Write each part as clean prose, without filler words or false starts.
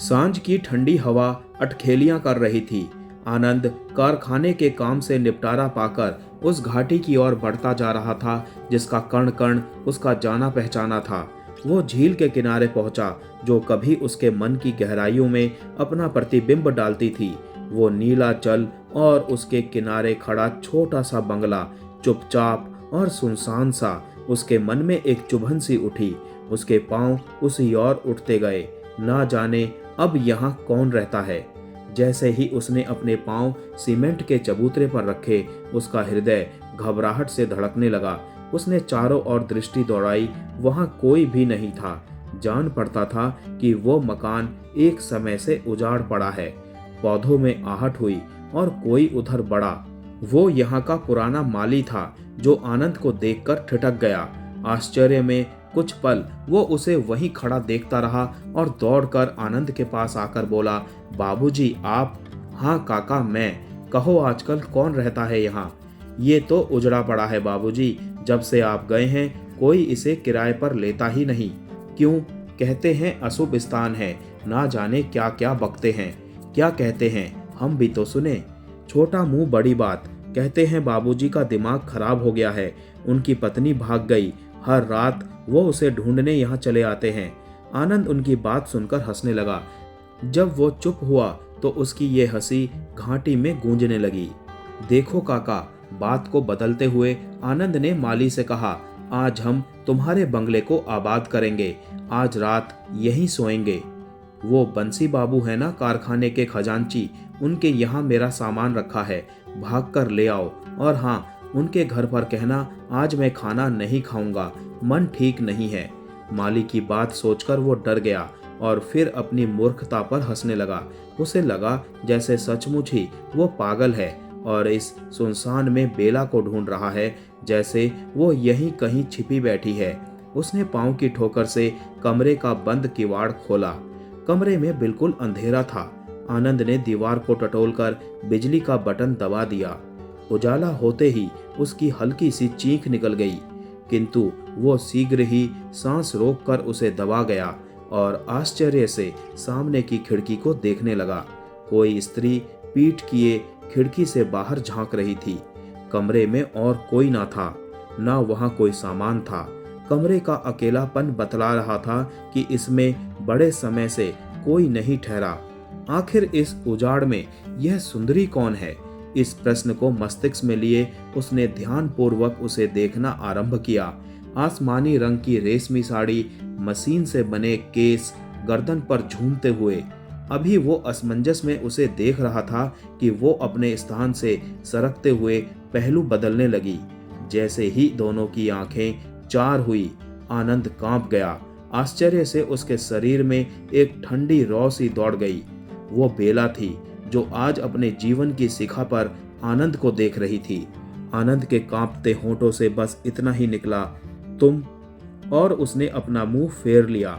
सांझ की ठंडी हवा अटखेलियां कर रही थी। आनंद कारखाने के काम से निपटारा पाकर उस घाटी की ओर बढ़ता जा रहा था जिसका कण कण उसका जाना पहचाना था। वो झील के किनारे पहुंचा जो कभी उसके मन की गहराइयों में अपना प्रतिबिंब डालती थी। वो नीला जल और उसके किनारे खड़ा छोटा सा बंगला, चुपचाप और सुनसान सा। उसके मन में एक चुभन सी उठी। उसके पांव उसी ओर उठते गए। ना जाने अब यहाँ कौन रहता है। जैसे ही उसने अपने पांव सीमेंट के चबूतरे पर रखे, उसका हृदय घबराहट से धड़कने लगा। उसने चारों ओर दृष्टि दौड़ाई, वहां कोई भी नहीं था। जान पड़ता था कि वो मकान एक समय से उजाड़ पड़ा है। पौधों में आहट हुई और कोई उधर बढ़ा। वो यहाँ का पुराना माली था जो आनंद को देखकर ठिठक गया। आश्चर्य में कुछ पल वो उसे वहीं खड़ा देखता रहा और दौड़कर आनंद के पास आकर बोला, बाबूजी आप? हाँ काका मैं। कहो आजकल कौन रहता है यहाँ? ये तो उजड़ा पड़ा है बाबूजी। जब से आप गए हैं कोई इसे किराए पर लेता ही नहीं। क्यों? कहते हैं अशुभ स्थान है। ना जाने क्या क्या बकते हैं। क्या कहते हैं हम भी तो सुने। छोटा मुंह बड़ी बात। कहते हैं बाबूजी का दिमाग खराब हो गया है। उनकी पत्नी भाग गई। हर रात वो उसे ढूंढने यहाँ चले आते हैं। आनंद उनकी बात सुनकर हंसने लगा। जब वो चुप हुआ तो उसकी ये हंसी घाटी में गूंजने लगी। देखो काका, बात को बदलते हुए आनंद ने माली से कहा, आज हम तुम्हारे बंगले को आबाद करेंगे। आज रात यहीं सोएंगे। वो बंसी बाबू है ना, कारखाने के खजांची, उनके यहाँ मेरा सामान रखा है। भाग कर ले आओ। और हाँ, उनके घर पर कहना आज मैं खाना नहीं खाऊंगा, मन ठीक नहीं है। माली की बात सोचकर वो डर गया और फिर अपनी मूर्खता पर हंसने लगा। उसे लगा जैसे सचमुच ही वो पागल है और इस सुनसान में बेला को ढूंढ रहा है, जैसे वो यहीं कहीं छिपी बैठी है। उसने पांव की ठोकर से कमरे का बंद किवाड़ खोला। कमरे में बिल्कुल अंधेरा था। आनंद ने दीवार को टटोलकर बिजली का बटन दबा दिया। उजाला होते ही उसकी हल्की सी चीख निकल गई, किंतु वो शीघ्र ही सांस रोककर उसे दबा गया और आश्चर्य से सामने की खिड़की को देखने लगा। कोई स्त्री पीठ किए खिड़की से बाहर झांक रही थी। कमरे में और कोई ना था, ना वहां कोई सामान था। कमरे का अकेलापन बतला रहा था कि इसमें बड़े समय से कोई नहीं ठहरा। आखिर इस उजाड़ में यह सुंदरी कौन है? इस प्रश्न को मस्तिष्क में लिए उसने ध्यानपूर्वक उसे देखना आरंभ किया। आसमानी रंग की रेशमी साड़ी, मशीन से बने केस गर्दन पर झूमते हुए। अभी वो असमंजस में उसे देख रहा था कि वो अपने स्थान से सरकते हुए पहलू बदलने लगी। जैसे ही दोनों की आंखें चार हुई, आनंद कांप गया। आश्चर्य से उसके शरीर में एक ठंडी रौ सी दौड़ गई। वो बेला थी जो आज अपने जीवन की शिखा पर आनंद को देख रही थी। आनंद के कांपते होंठों से बस इतना ही निकला, तुम। और उसने अपना मुंह फेर लिया।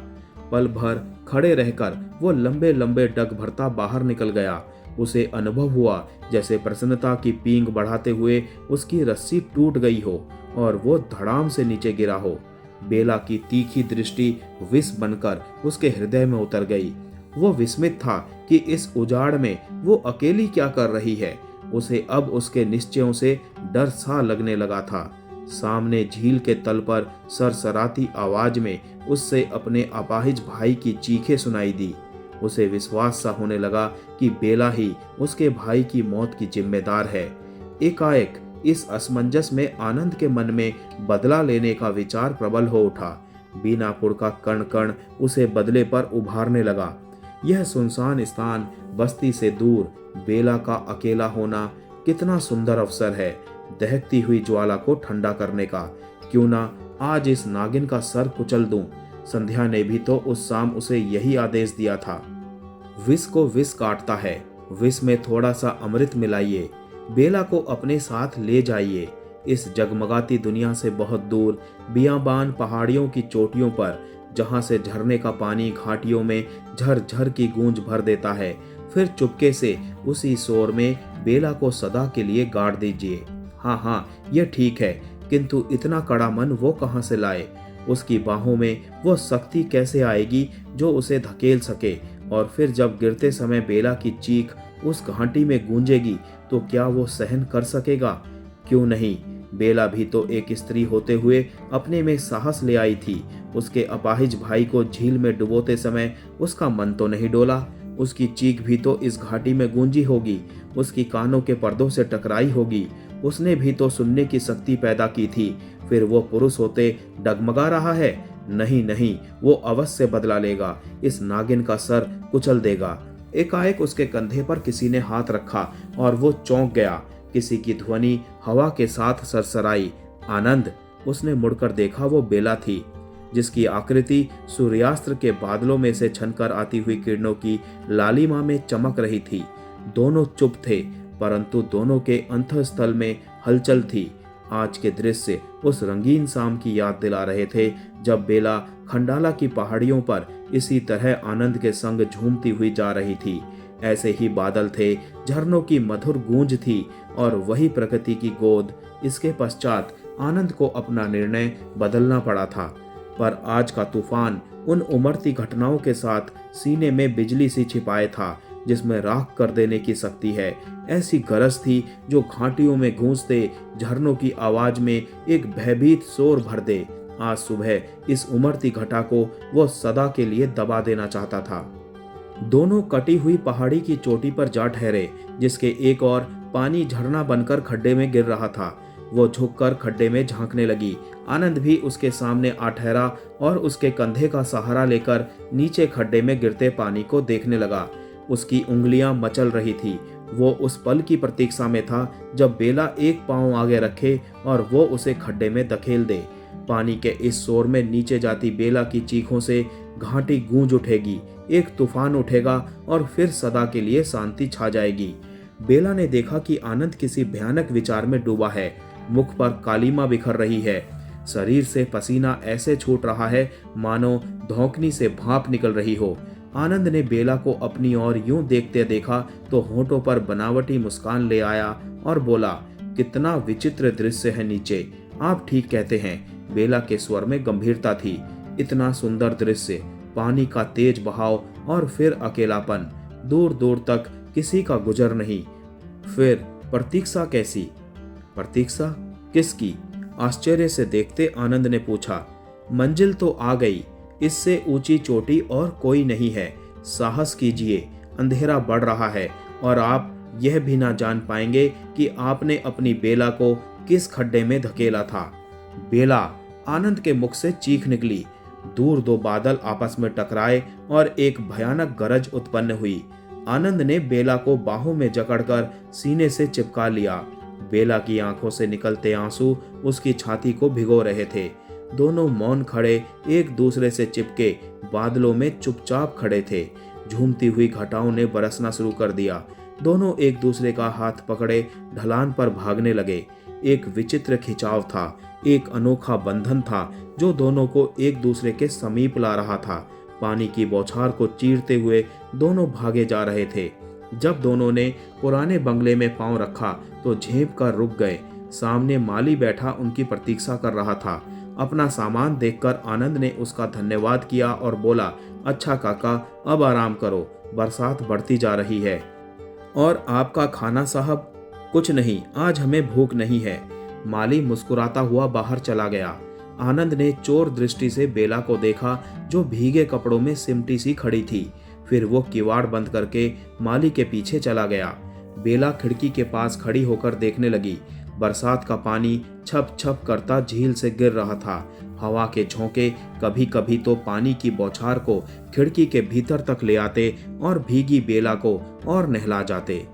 पल भर खड़े रहकर वो लंबे लंबे डग भरता बाहर निकल गया। उसे अनुभव हुआ जैसे प्रसन्नता की पींग बढ़ाते हुए उसकी रस्सी टूट गई हो और वो धड़ाम से नीचे गिरा हो। बेला की तीखी दृष्टि विष बनकर उसके हृदय में उतर गई। वो विस्मित था कि इस उजाड़ में वो अकेली क्या कर रही है। उसे अब उसके निश्चयों से डर सा लगने लगा था। सामने झील के तल पर सरसराती आवाज में उससे अपने अपाहिज भाई की चीखें सुनाई दी। उसे विश्वास सा होने लगा कि बेला ही उसके भाई की मौत की जिम्मेदार है। एकाएक इस असमंजस में आनंद के मन में बदला लेने का विचार प्रबल हो उठा। बीनापुर का कण कण उसे बदले पर उभारने लगा। यह सुनसान स्थान, बस्ती से दूर, बेला का अकेला होना कितना सुंदर अवसर है दहकती हुई ज्वाला को ठंडा करने का। क्यों ना आज इस नागिन का सर कुचल दूं। संध्या ने भी तो उस शाम उसे यही आदेश दिया था। विष को विष काटता है, विष में थोड़ा सा अमृत मिलाइए। बेला को अपने साथ ले जाइए। इस जगमगाती दुनिया से बहुत दूर, बियाबान पहाड़ियों की चोटियों पर, जहां से झरने का पानी घाटियों में झरझर की गूंज भर देता है, फिर चुपके से उसी शोर में बेला को सदा के लिए गाड़ दीजिए। हाँ, यह ठीक है, किंतु इतना कड़ा मन वो कहां से लाए? उसकी बाहों में वो शक्ति कैसे आएगी जो उसे धकेल सके और फिर जब गिरते समय बेला की चीख उस घाटी में गूंजेगी तो क्या वो सहन कर सकेगा? क्यों नहीं, बेला भी तो एक स्त्री होते हुए अपने में साहस ले आई थी। उसके अपाहिज भाई को झील में डुबोते समय उसका मन तो नहीं डोला। उसकी चीख भी तो इस घाटी में गूंजी होगी, उसकी कानों के पर्दों से टकराई होगी। उसने भी तो सुनने की शक्ति पैदा की थी। फिर वो पुरुष होते डगमगा रहा है? नहीं नहीं, वो अवश्य बदला लेगा, इस नागिन का सर कुचल देगा। एकाएक उसके कंधे पर किसी ने हाथ रखा और वो चौंक गया। किसी की ध्वनि हवा के साथ सरसराई, आनंद। उसने मुड़कर देखा, वो बेला थी, जिसकी आकृति सूर्यास्त के बादलों में से छनकर आती हुई किरणों की लालिमा में चमक रही थी। दोनों चुप थे, परंतु दोनों के अंतःस्थल में हलचल थी। आज के दृश्य उस रंगीन शाम की याद दिला रहे थे जब बेला खंडाला की पहाड़ियों पर इसी तरह आनंद के संग झूमती हुई जा रही थी। ऐसे ही बादल थे, झरनों की मधुर गूंज थी और वही प्रकृति की गोद। इसके पश्चात आनंद को अपना निर्णय बदलना पड़ा था, पर आज का तूफान उन उमड़ती घटनाओं के साथ सीने में बिजली सी छिपाए था, जिसमें राख कर देने की शक्ति है। ऐसी गरज थी जो घाटियों में गूंजते झरनों की आवाज में एक भयभीत शोर भर दे। आज सुबह इस उमड़ती घटा को वो सदा के लिए दबा देना चाहता था। दोनों कटी हुई पहाड़ी की चोटी पर जा ठहरे, जिसके एक और पानी झरना बनकर खड्डे में गिर रहा था। वो झुककर खड्डे में झांकने लगी। आनंद भी उसके सामने आ ठहरा और उसके कंधे का सहारा लेकर नीचे खड्डे में गिरते पानी को देखने लगा। उसकी उंगलियां मचल रही थी। वो उस पल की प्रतीक्षा में था जब बेला एक पांव आगे रखे और वो उसे खड्डे में धकेल दे। पानी के इस शोर में नीचे जाती बेला की चीखों से घाटी गूंज उठेगी, एक तूफान उठेगा और फिर सदा के लिए शांति छा जाएगी। बेला ने देखा कि आनंद किसी भयानक विचार में डूबा है। मुख पर कालीमा बिखर रही है, शरीर से पसीना ऐसे छूट रहा है मानो धौंकनी से भाप निकल रही हो। आनंद ने बेला को अपनी ओर यूं देखते देखा तो होठों पर बनावटी मुस्कान ले आया और बोला, कितना विचित्र दृश्य है नीचे। आप ठीक कहते हैं। बेला के स्वर में गंभीरता थी। इतना सुंदर दृश्य, पानी का तेज बहाव और फिर अकेलापन, दूर दूर तक किसी का गुजर नहीं। फिर प्रतीक्षा कैसी? प्रतीक्षा किसकी? आश्चर्य से देखते आनंद ने पूछा। मंजिल तो आ गई, इससे ऊंची चोटी और कोई नहीं है। साहस कीजिए, अंधेरा बढ़ रहा है और आप यह भी ना जान पाएंगे कि आपने अपनी बेला को किस खड्डे में धकेला था। बेला! आनंद के मुख से चीख निकली। दूर दो बादल आपस में टकराए और एक भयानक गरज उत्पन्न हुई। आनंद ने बेला को बाहों में जकड़कर सीने से चिपका लिया। बेला की आंखों से निकलते आंसू उसकी छाती को भिगो रहे थे। दोनों मौन खड़े एक दूसरे से चिपके बादलों में चुपचाप खड़े थे। झूमती हुई घटाओं ने बरसना शुरू कर दिया। दोनों एक दूसरे का हाथ पकड़े ढलान पर भागने लगे। एक विचित्र खिंचाव था, एक अनोखा बंधन था जो दोनों को एक दूसरे के समीप ला रहा था। पानी की बौछार को चीरते हुए दोनों भागे जा रहे थे। जब दोनों ने पुराने बंगले में पांव रखा तो झेप कर रुक गए। सामने माली बैठा उनकी प्रतीक्षा कर रहा था। अपना सामान देखकर आनंद ने उसका धन्यवाद किया और बोला, अच्छा काका, अब आराम करो, बरसात बढ़ती जा रही है। और आपका खाना साहब? कुछ नहीं, आज हमें भूख नहीं है। माली मुस्कुराता हुआ बाहर चला गया। आनंद ने चोर दृष्टि से बेला को देखा जो भीगे कपड़ों में सिमटी सी खड़ी थी। फिर वो किवाड़ बंद करके माली के पीछे चला गया। बेला खिड़की के पास खड़ी होकर देखने लगी। बरसात का पानी छप छप करता झील से गिर रहा था। हवा के झोंके कभी कभी तो पानी की बौछार को खिड़की के भीतर तक ले आते और भीगी बेला को और नहला जाते।